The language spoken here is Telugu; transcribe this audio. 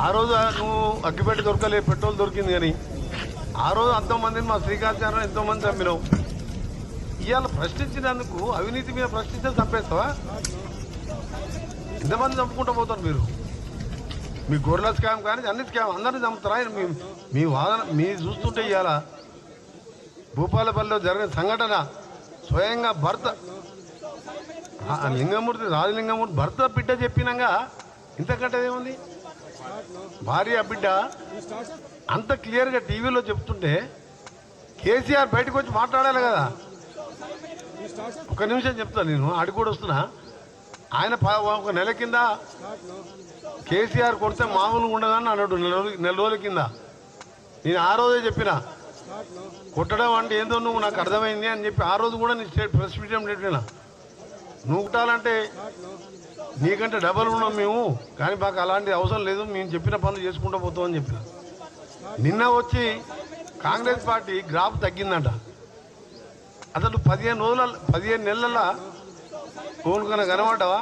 ఆ రోజు నువ్వు అగ్గిపెట్టి దొరకలే, పెట్రోల్ దొరికింది కానీ ఆ రోజు అంతమందిని మా శ్రీకాంత్ ఎంతోమంది చంపినావు. ఇవాళ ప్రశ్నించినందుకు అవినీతి మీద ప్రశ్నిస్తే చంపేస్తావా? ఎంతమంది చంపుకుంటూ పోతారు మీరు? మీ గొర్రెల స్కామ్ కానీ అన్ని స్కామ్ అందరినీ చంపుతారా? మీ వాదన మీ చూస్తుంటే ఇవాళ భూపాలపల్లిలో జరిగిన సంఘటన స్వయంగా భర్త లింగమూర్తి, రాజలింగమూర్తి భర్త బిడ్డ చెప్పినాక ఇంతకంటే ఏముంది? భార్య బిడ్డ అంత క్లియర్గా టీవీలో చెప్తుంటే కేసీఆర్ బయటకు వచ్చి మాట్లాడాలి కదా. ఒక నిమిషం చెప్తాను, నేను ఆడికి కూడా వస్తున్నా. ఆయన ఒక నెల కింద కేసీఆర్ కొడితే మామూలుగా ఉండదని అన్నాడు. నెల రోజుల కింద నేను ఆ రోజే చెప్పిన, కొట్టడం అంటే ఏందో నువ్వు నాకు అర్థమైంది అని చెప్పి ఆ రోజు కూడా నేను ప్రెస్ మీడియం పెట్టినా. నువ్వు కుట్టాలంటే నీకంటే డబల్ ఉన్నాం మేము, కానీ మాకు అలాంటి అవసరం లేదు, మేము చెప్పిన పనులు చేసుకుంటూ పోతామని చెప్పిన. నిన్న వచ్చి కాంగ్రెస్ పార్టీ గ్రాఫ్ తగ్గిందంట. అసలు 15 నెలల ఓనుకన్నా కనబడ్డావా?